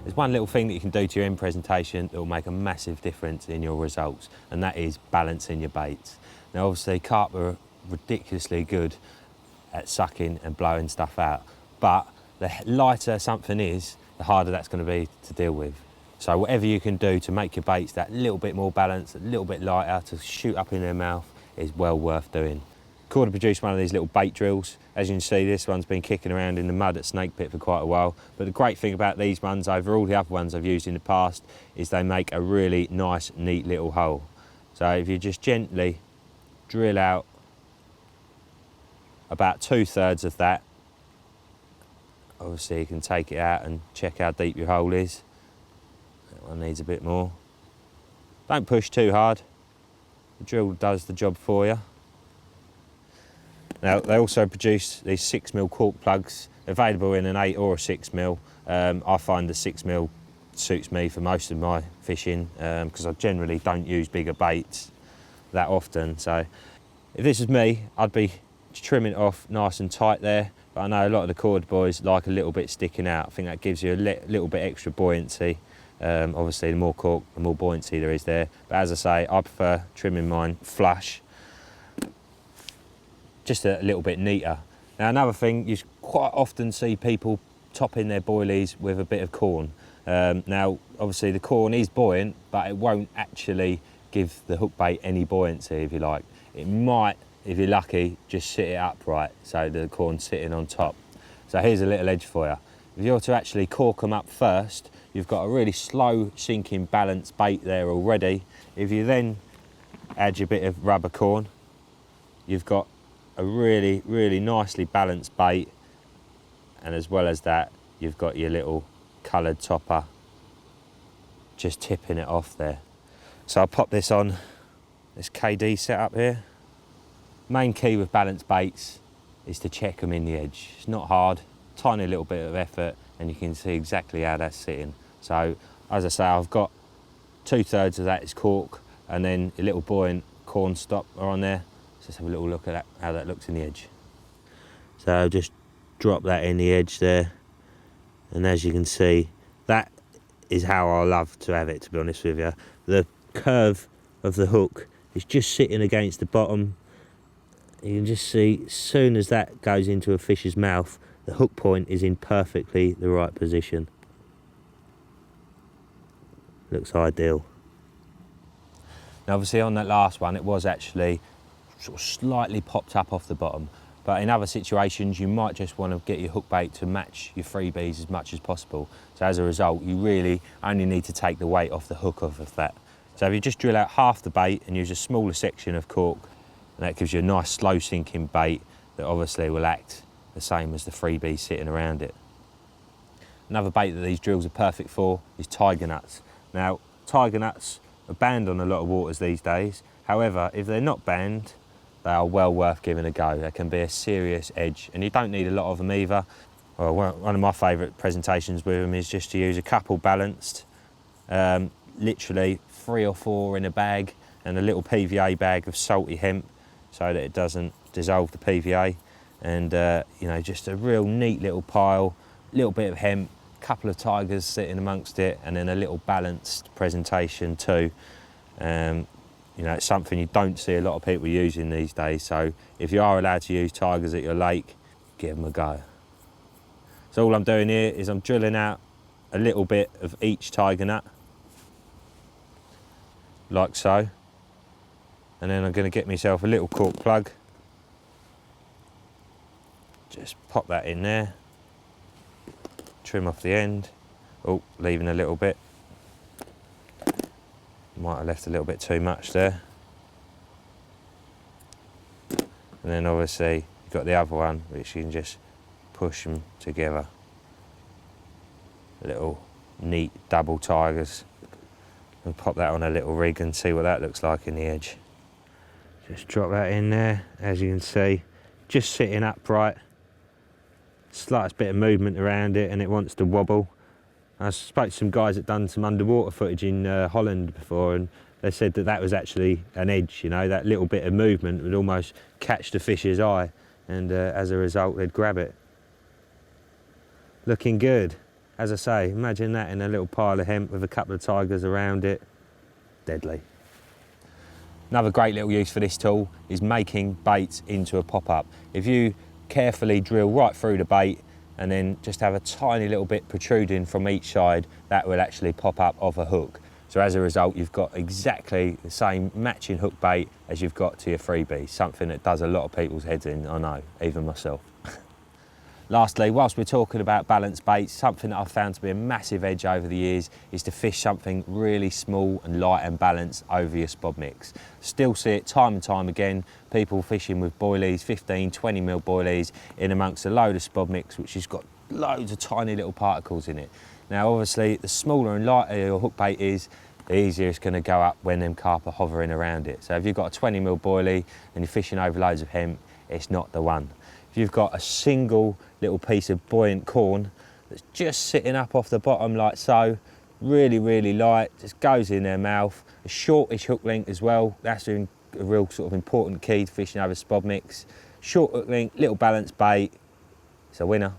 There's one little thing that you can do to your end presentation that will make a massive difference in your results, and that is balancing your baits. Now obviously carp are ridiculously good at sucking and blowing stuff out, but the lighter something is, the harder that's going to be to deal with. So whatever you can do to make your baits that little bit more balanced, a little bit lighter, to shoot up in their mouth is well worth doing. Korda produced one of these little bait drills. As you can see, this one's been kicking around in the mud at Snake Pit for quite a while. But the great thing about these ones over all the other ones I've used in the past is they make a really nice, neat little hole. So if you just gently drill out about 2/3 of that, obviously you can take it out and check how deep your hole is. That one needs a bit more. Don't push too hard. The drill does the job for you. Now they also produce these 6mm cork plugs, available in an 8 or a 6mm. I find the 6mm suits me for most of my fishing because I generally don't use bigger baits that often. So if this was me, I'd be trimming it off nice and tight there. But I know a lot of the Korda boys like a little bit sticking out. I think that gives you a little bit extra buoyancy. Obviously the more cork, the more buoyancy there is there. But as I say, I prefer trimming mine flush, just a little bit neater. Now another thing, you quite often see people topping their boilies with a bit of corn. Now obviously the corn is buoyant, but it won't actually give the hook bait any buoyancy, if you like. It might, if you're lucky, just sit it upright, so the corn's sitting on top. So here's a little edge for you. If you're to actually cork them up first, you've got a really slow sinking balanced bait there already. If you then add your bit of rubber corn, you've got a really, really nicely balanced bait, and as well as that, you've got your little coloured topper just tipping it off there. So I'll pop this on this KD setup here. Main key with balanced baits is to check them in the edge. It's not hard, tiny little bit of effort, and you can see exactly how that's sitting. So as I say, I've got 2/3 of that is cork, and then a little buoyant corn stopper on there. Let's have a little look at that, how that looks in the edge. So I'll just drop that in the edge there, and as you can see, that is how I love to have it, to be honest with you. The curve of the hook is just sitting against the bottom. You can just see, as soon as that goes into a fish's mouth, the hook point is in perfectly the right position. Looks ideal. Now obviously on that last one, it was actually sort of slightly popped up off the bottom, but in other situations you might just want to get your hook bait to match your freebies as much as possible. So as a result, you really only need to take the weight off the hook off of that. So if you just drill out half the bait and use a smaller section of cork, and that gives you a nice slow sinking bait that obviously will act the same as the freebie sitting around it. Another bait that these drills are perfect for is tiger nuts. Now tiger nuts are banned on a lot of waters these days. However, if they're not banned, they are well worth giving a go. They can be a serious edge, and you don't need a lot of them either. Well, one of my favourite presentations with them is just to use a couple balanced, literally 3 or 4 in a bag, and a little PVA bag of salty hemp so that it doesn't dissolve the PVA. And you know, just a real neat little pile, little bit of hemp, couple of tigers sitting amongst it, and then a little balanced presentation too. You know, it's something you don't see a lot of people using these days, so if you are allowed to use tigers at your lake, give them a go. So all I'm doing here is I'm drilling out a little bit of each tiger nut, like so, and then I'm going to get myself a little cork plug, just pop that in there, trim off the end, oh, leaving a little bit. Might have left a little bit too much there. And then obviously you've got the other one, which you can just push them together. Little neat double tigers. And pop that on a little rig and see what that looks like in the edge. Just drop that in there, as you can see, just sitting upright. Slightest bit of movement around it and it wants to wobble. I spoke to some guys that done some underwater footage in Holland before, and they said that that was actually an edge, you know, that little bit of movement would almost catch the fish's eye, and as a result they'd grab it. Looking good. As I say, imagine that in a little pile of hemp with a couple of tigers around it. Deadly. Another great little use for this tool is making baits into a pop-up. If you carefully drill right through the bait and then just have a tiny little bit protruding from each side, that will actually pop up off a hook. So as a result, you've got exactly the same matching hook bait as you've got to your freebie, something that does a lot of people's heads in, I know, even myself. Lastly, whilst we're talking about balanced baits, something that I've found to be a massive edge over the years is to fish something really small and light and balanced over your spod mix. Still see it time and time again, people fishing with boilies, 15, 20 mil boilies in amongst a load of spod mix which has got loads of tiny little particles in it. Now obviously the smaller and lighter your hook bait is, the easier it's going to go up when them carp are hovering around it. So if you've got a 20 mil boilie and you're fishing over loads of hemp, it's not the one. If you've got a single little piece of buoyant corn that's just sitting up off the bottom like so, really, really light, just goes in their mouth, a shortish hook length as well, that's a real sort of important key to fishing over spod mix. Short hook length, little balanced bait, it's a winner.